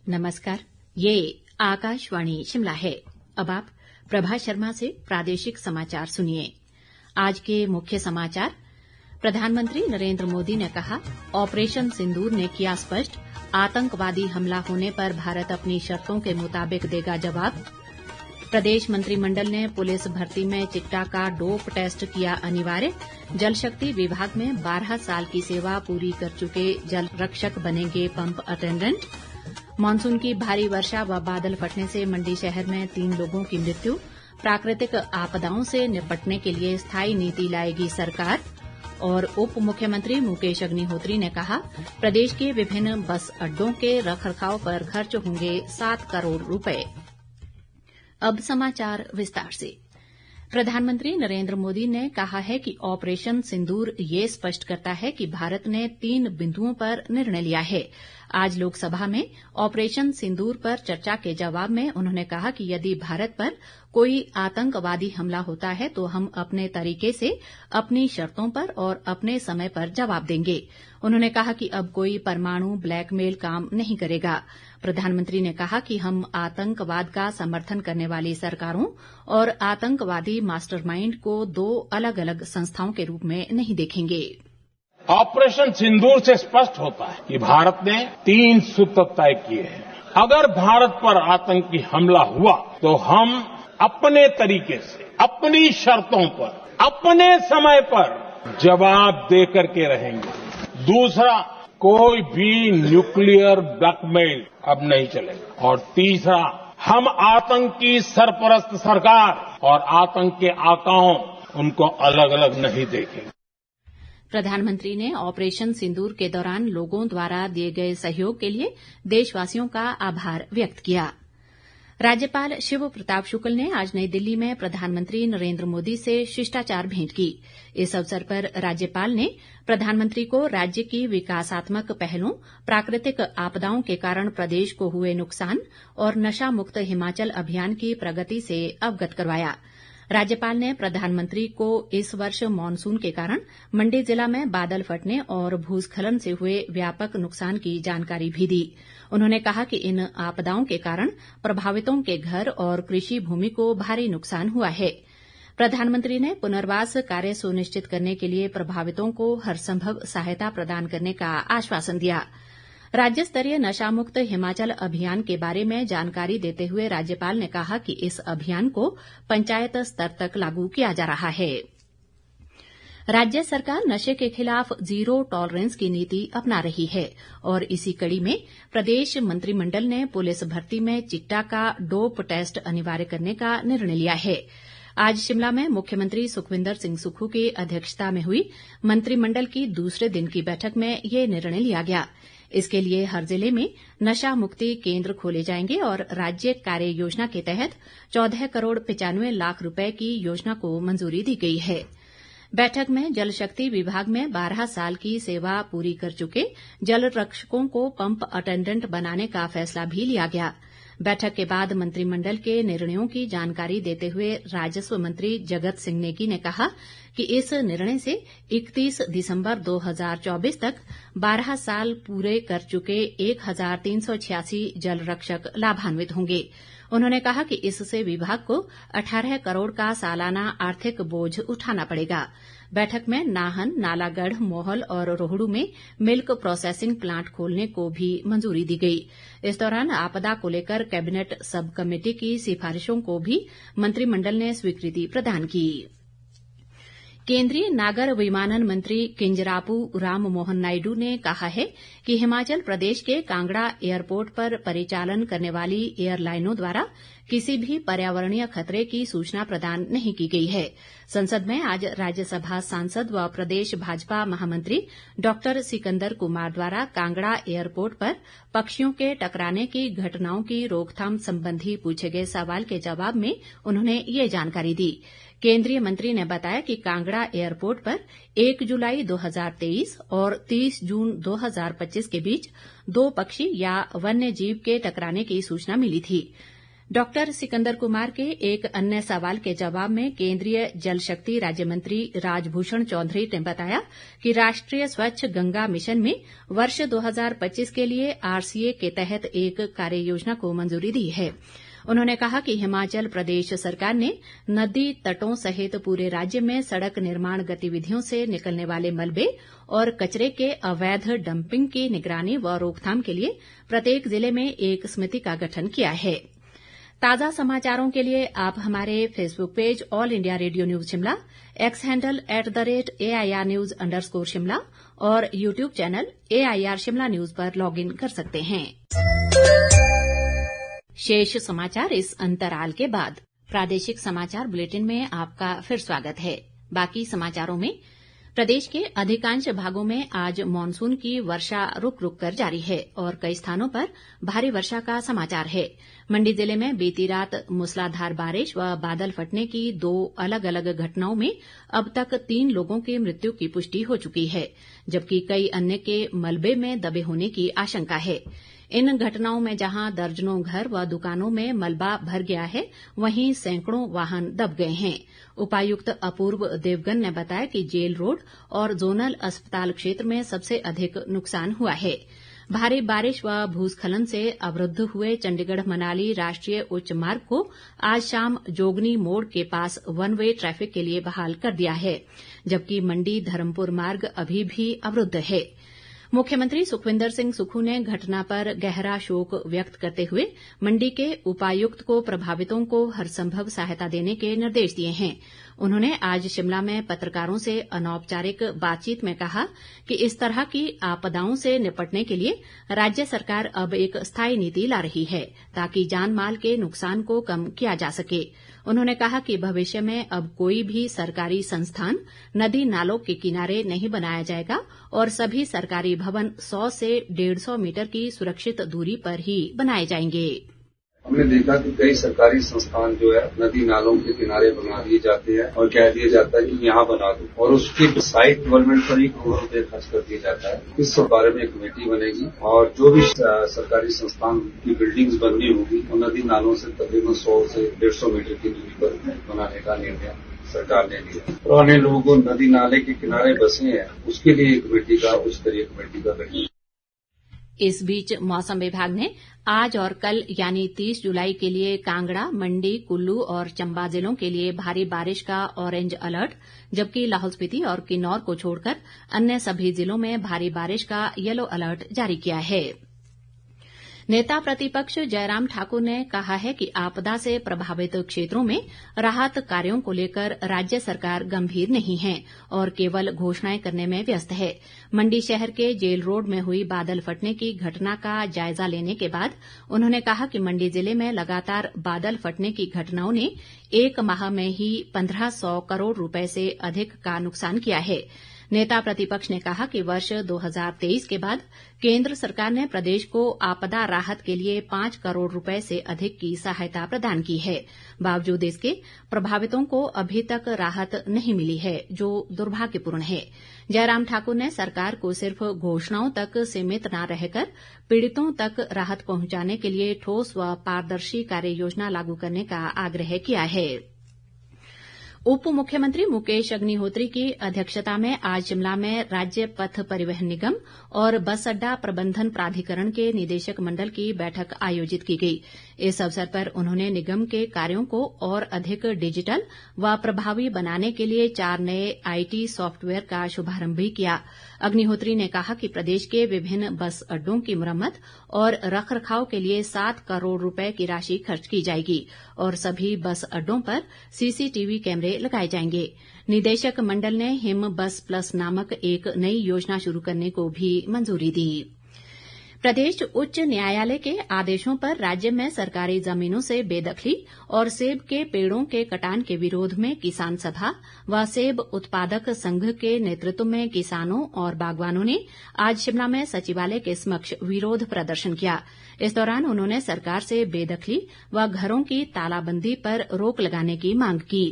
नमस्कार, ये आकाशवाणी शिमला है। अब आप प्रभा शर्मा से प्रादेशिक समाचार सुनिए। आज के मुख्य समाचार। प्रधानमंत्री नरेंद्र मोदी ने कहा, ऑपरेशन सिंदूर ने किया स्पष्ट, आतंकवादी हमला होने पर भारत अपनी शर्तों के मुताबिक देगा जवाब। प्रदेश मंत्रिमंडल ने पुलिस भर्ती में चिट्टा का डोप टेस्ट किया अनिवार्य। जल शक्ति विभाग में 12 साल की सेवा पूरी कर चुके जल रक्षक बनेंगे पंप अटेंडेंट। मानसून की भारी वर्षा व बादल फटने से मंडी शहर में 3 लोगों की मृत्यु। प्राकृतिक आपदाओं से निपटने के लिए स्थायी नीति लाएगी सरकार। और उप मुख्यमंत्री मुकेश अग्निहोत्री ने कहा, प्रदेश के विभिन्न बस अड्डों के रखरखाव पर खर्च होंगे 7 करोड़ रुपए। अब समाचार विस्तार से। प्रधानमंत्री नरेंद्र मोदी ने कहा है कि ऑपरेशन सिंदूर ये स्पष्ट करता है कि भारत ने 3 बिंदुओं पर निर्णय लिया है। आज लोकसभा में ऑपरेशन सिंदूर पर चर्चा के जवाब में उन्होंने कहा कि यदि भारत पर कोई आतंकवादी हमला होता है तो हम अपने तरीके से, अपनी शर्तों पर और अपने समय पर जवाब देंगे। उन्होंने कहा कि अब कोई परमाणु ब्लैकमेल काम नहीं करेगा। प्रधानमंत्री ने कहा कि हम आतंकवाद का समर्थन करने वाली सरकारों और आतंकवादी मास्टरमाइंड को 2 अलग अलग संस्थाओं के रूप में नहीं देखेंगे। ऑपरेशन सिंदूर से स्पष्ट होता है कि भारत ने 3 सूत्र तय किए हैं। अगर भारत पर आतंकी हमला हुआ तो हम अपने तरीके से, अपनी शर्तों पर, अपने समय पर जवाब देकर के रहेंगे। दूसरा, कोई भी न्यूक्लियर ब्लैकमेल अब नहीं चलेगा। और तीसरा, हम आतंक की सरपरस्त सरकार और आतंक के आकाओं उनको अलग अलग नहीं देखेंगे। प्रधानमंत्री ने ऑपरेशन सिंदूर के दौरान लोगों द्वारा दिए गए सहयोग के लिए देशवासियों का आभार व्यक्त किया। राज्यपाल शिव प्रताप शुक्ल ने आज नई दिल्ली में प्रधानमंत्री नरेंद्र मोदी से शिष्टाचार भेंट की। इस अवसर पर राज्यपाल ने प्रधानमंत्री को राज्य की विकासात्मक पहलों, प्राकृतिक आपदाओं के कारण प्रदेश को हुए नुकसान और नशा मुक्त हिमाचल अभियान की प्रगति से अवगत करवाया। राज्यपाल ने प्रधानमंत्री को इस वर्ष मानसून के कारण मंडी जिला में बादल फटने और भूस्खलन से हुए व्यापक नुकसान की जानकारी भी दी। उन्होंने कहा कि इन आपदाओं के कारण प्रभावितों के घर और कृषि भूमि को भारी नुकसान हुआ है। प्रधानमंत्री ने पुनर्वास कार्य सुनिश्चित करने के लिए प्रभावितों को हर संभव सहायता प्रदान करने का आश्वासन दिया। राज्य स्तरीय नशा मुक्त हिमाचल अभियान के बारे में जानकारी देते हुए राज्यपाल ने कहा कि इस अभियान को पंचायत स्तर तक लागू किया जा रहा है। राज्य सरकार नशे के खिलाफ जीरो टॉलरेंस की नीति अपना रही है और इसी कड़ी में प्रदेश मंत्रिमंडल ने पुलिस भर्ती में चिट्टा का डोप टेस्ट अनिवार्य करने का निर्णय लिया है। आज शिमला में मुख्यमंत्री सुखविंदर सिंह सुक्खू की अध्यक्षता में हुई मंत्रिमंडल की दूसरे दिन की बैठक में ये निर्णय लिया गया। इसके लिए हर जिले में नशा मुक्ति केंद्र खोले जाएंगे और राज्य कार्य योजना के तहत 14 करोड़ 95 लाख रुपए की योजना को मंजूरी दी गई है। बैठक में जल शक्ति विभाग में 12 साल की सेवा पूरी कर चुके जल रक्षकों को पंप अटेंडेंट बनाने का फैसला भी लिया गया। बैठक के बाद मंत्रिमंडल के निर्णयों की जानकारी देते हुए राजस्व मंत्री जगत सिंह नेगी ने कहा कि इस निर्णय से 31 दिसंबर 2024 तक 12 साल पूरे कर चुके 1386 जल रक्षक लाभान्वित होंगे। उन्होंने कहा कि इससे विभाग को 18 करोड़ का सालाना आर्थिक बोझ उठाना पड़ेगा। बैठक में नाहन, नालागढ़, मोहल और रोहडू में मिल्क प्रोसेसिंग प्लांट खोलने को भी मंजूरी दी गई। इस दौरान आपदा को लेकर कैबिनेट सब कमेटी की सिफारिशों को भी मंत्रिमंडल ने स्वीकृति प्रदान की। केंद्रीय नागर विमानन मंत्री किंजरापू राम मोहन नायडू ने कहा है कि हिमाचल प्रदेश के कांगड़ा एयरपोर्ट पर परिचालन करने वाली एयरलाइनों द्वारा किसी भी पर्यावरणीय खतरे की सूचना प्रदान नहीं की गई है। संसद में आज राज्यसभा सांसद व प्रदेश भाजपा महामंत्री डॉक्टर सिकंदर कुमार द्वारा कांगड़ा एयरपोर्ट पर पक्षियों के टकराने की घटनाओं की रोकथाम संबंधी पूछे गए सवाल के जवाब में उन्होंने ये जानकारी दी। केंद्रीय मंत्री ने बताया कि कांगड़ा एयरपोर्ट पर 1 जुलाई 2023 और 30 जून 2025 के बीच 2 पक्षी या वन्य जीव के टकराने की सूचना मिली थी। डॉक्टर सिकंदर कुमार के एक अन्य सवाल के जवाब में केंद्रीय जल शक्ति राज्य मंत्री राजभूषण चौधरी ने बताया कि राष्ट्रीय स्वच्छ गंगा मिशन में वर्ष 2025 के लिए आरसीए के तहत एक कार्य योजना को मंजूरी दी है। उन्होंने कहा कि हिमाचल प्रदेश सरकार ने नदी तटों सहित पूरे राज्य में सड़क निर्माण गतिविधियों से निकलने वाले मलबे और कचरे के अवैध डंपिंग की निगरानी व रोकथाम के लिए प्रत्येक जिले में एक समिति का गठन किया है। ताजा समाचारों के लिए आप हमारे Facebook page All India Radio news Shimla, X handle @AIR News_ Shimla और YouTube channel AIR Shimla news पर लॉग इन कर सकते हैं। शेष समाचार इस अंतराल के बाद। प्रादेशिक समाचार बुलेटिन में आपका फिर स्वागत है। बाकी समाचारों में प्रदेश के अधिकांश भागों में आज मानसून की वर्षा रुक रुक कर जारी है और कई स्थानों पर भारी वर्षा का समाचार है। मंडी जिले में बीती रात मूसलाधार बारिश व बादल फटने की 2 अलग अलग घटनाओं में अब तक 3 लोगों की मृत्यु की पुष्टि हो चुकी है, जबकि कई अन्य के मलबे में दबे होने की आशंका है। इन घटनाओं में जहां दर्जनों घर व दुकानों में मलबा भर गया है, वहीं सैकड़ों वाहन दब गए हैं। उपायुक्त अपूर्व देवगन ने बताया कि जेल रोड और जोनल अस्पताल क्षेत्र में सबसे अधिक नुकसान हुआ है। भारी बारिश व भूस्खलन से अवरुद्ध हुए चंडीगढ़ मनाली राष्ट्रीय उच्च मार्ग को आज शाम जोगनी मोड़ के पास 1 वे ट्रैफिक के लिए बहाल कर दिया है, जबकि मंडी धर्मपुर मार्ग अभी भी अवरुद्ध है। मुख्यमंत्री सुखविंदर सिंह सुक्खू ने घटना पर गहरा शोक व्यक्त करते हुए मंडी के उपायुक्त को प्रभावितों को हरसंभव सहायता देने के निर्देश दिए हैं। उन्होंने आज शिमला में पत्रकारों से अनौपचारिक बातचीत में कहा कि इस तरह की आपदाओं से निपटने के लिए राज्य सरकार अब एक स्थायी नीति ला रही है, ताकि जान माल के नुकसान को कम किया जा सके। उन्होंने कहा कि भविष्य में अब कोई भी सरकारी संस्थान नदी नालों के किनारे नहीं बनाया जाएगा और सभी सरकारी भवन 100 से 150 मीटर की सुरक्षित दूरी पर ही बनाए जाएंगे। हमने देखा कि कई सरकारी संस्थान जो है नदी नालों के किनारे बना दिए जाते हैं और कह दिया जाता है कि यहाँ बना दो, और उसकी साइट डेवलपमेंट पर ही करोड़ों रुपये खर्च कर दिया जाता है। इस बारे में एक कमेटी बनेगी और जो भी सरकारी संस्थान की बिल्डिंग्स बननी होगी वो नदी नालों से तकरीबन 100 से 150 मीटर की दूरी पर बनाने का निर्णय सरकार ने लिया। पुराने लोगों नदी नाले के किनारे बसे हैं, उसके लिए एक कमेटी का उच्च स्तरीय कमेटी का गठन। इस बीच मौसम विभाग ने आज और कल यानी 30 जुलाई के लिए कांगड़ा, मंडी, कुल्लू और चंबा जिलों के लिए भारी बारिश का ऑरेंज अलर्ट, जबकि लाहौल स्पीति और किन्नौर को छोड़कर अन्य सभी जिलों में भारी बारिश का येलो अलर्ट जारी किया है। नेता प्रतिपक्ष जयराम ठाकुर ने कहा है कि आपदा से प्रभावित क्षेत्रों में राहत कार्यों को लेकर राज्य सरकार गंभीर नहीं है और केवल घोषणाएं करने में व्यस्त है। मंडी शहर के जेल रोड में हुई बादल फटने की घटना का जायजा लेने के बाद उन्होंने कहा कि मंडी जिले में लगातार बादल फटने की घटनाओं ने 1 माह में ही 1500 करोड़ रुपए से अधिक का नुकसान किया है। नेता प्रतिपक्ष ने कहा कि वर्ष 2023 के बाद केंद्र सरकार ने प्रदेश को आपदा राहत के लिए 5 करोड़ रुपए से अधिक की सहायता प्रदान की है। बावजूद इसके प्रभावितों को अभी तक राहत नहीं मिली है, जो दुर्भाग्यपूर्ण है। जयराम ठाकुर ने सरकार को सिर्फ घोषणाओं तक सीमित न रहकर पीड़ितों तक राहत पहुंचाने के लिए ठोस व पारदर्शी कार्य योजना लागू करने का आग्रह किया है। उप मुख्यमंत्री मुकेश अग्निहोत्री की अध्यक्षता में आज शिमला में राज्य पथ परिवहन निगम और बस अड्डा प्रबंधन प्राधिकरण के निदेशक मंडल की बैठक आयोजित की गई। इस अवसर पर उन्होंने निगम के कार्यों को और अधिक डिजिटल व प्रभावी बनाने के लिए 4 नए IT सॉफ्टवेयर का शुभारंभ भी किया। अग्निहोत्री ने कहा कि प्रदेश के विभिन्न बस अड्डों की मुरम्मत और रखरखाव के लिए 7 करोड़ रुपए की राशि खर्च की जाएगी और सभी बस अड्डों पर CCTV कैमरे लगाए जाएंगे। निदेशक मंडल ने हिम बस प्लस नामक एक नई योजना शुरू करने को भी मंजूरी दी। प्रदेश उच्च न्यायालय के आदेशों पर राज्य में सरकारी जमीनों से बेदखली और सेब के पेड़ों के कटान के विरोध में किसान सभा व सेब उत्पादक संघ के नेतृत्व में किसानों और बागवानों ने आज शिमला में सचिवालय के समक्ष विरोध प्रदर्शन किया। इस दौरान उन्होंने सरकार से बेदखली व घरों की तालाबंदी पर रोक लगाने की मांग की।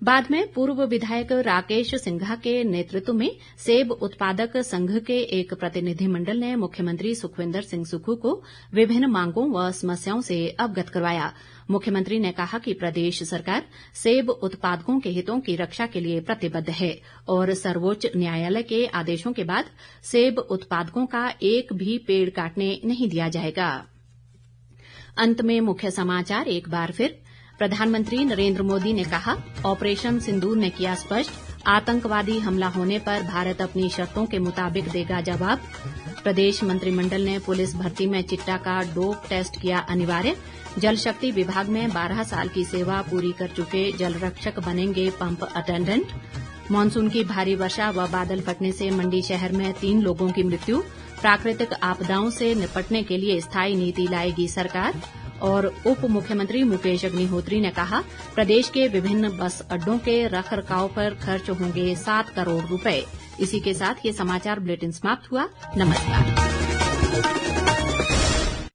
बाद में पूर्व विधायक राकेश सिंघा के नेतृत्व में सेब उत्पादक संघ के एक प्रतिनिधिमंडल ने मुख्यमंत्री सुखविंदर सिंह सुक्खू को विभिन्न मांगों व समस्याओं से अवगत करवाया। मुख्यमंत्री ने कहा कि प्रदेश सरकार सेब उत्पादकों के हितों की रक्षा के लिए प्रतिबद्ध है और सर्वोच्च न्यायालय के आदेशों के बाद सेब उत्पादकों का एक भी पेड़ काटने नहीं दिया जाएगा। अंत में मुख्य समाचार एक बार फिर। प्रधानमंत्री नरेंद्र मोदी ने कहा, ऑपरेशन सिंदूर ने किया स्पष्ट, आतंकवादी हमला होने पर भारत अपनी शर्तों के मुताबिक देगा जवाब। प्रदेश मंत्रिमंडल ने पुलिस भर्ती में चिट्टा का डोप टेस्ट किया अनिवार्य। जल शक्ति विभाग में 12 साल की सेवा पूरी कर चुके जल रक्षक बनेंगे पंप अटेंडेंट। मानसून की भारी वर्षा व बादल फटने से मंडी शहर में 3 लोगों की मृत्यु। प्राकृतिक आपदाओं से निपटने के लिए स्थायी नीति लाएगी सरकार। और उप मुख्यमंत्री मुकेश अग्निहोत्री ने कहा, प्रदेश के विभिन्न बस अड्डों के रखरखाव पर खर्च होंगे 7 करोड़ रुपए। इसी के साथ ये समाचार बुलेटिन समाप्त हुआ। नमस्कार।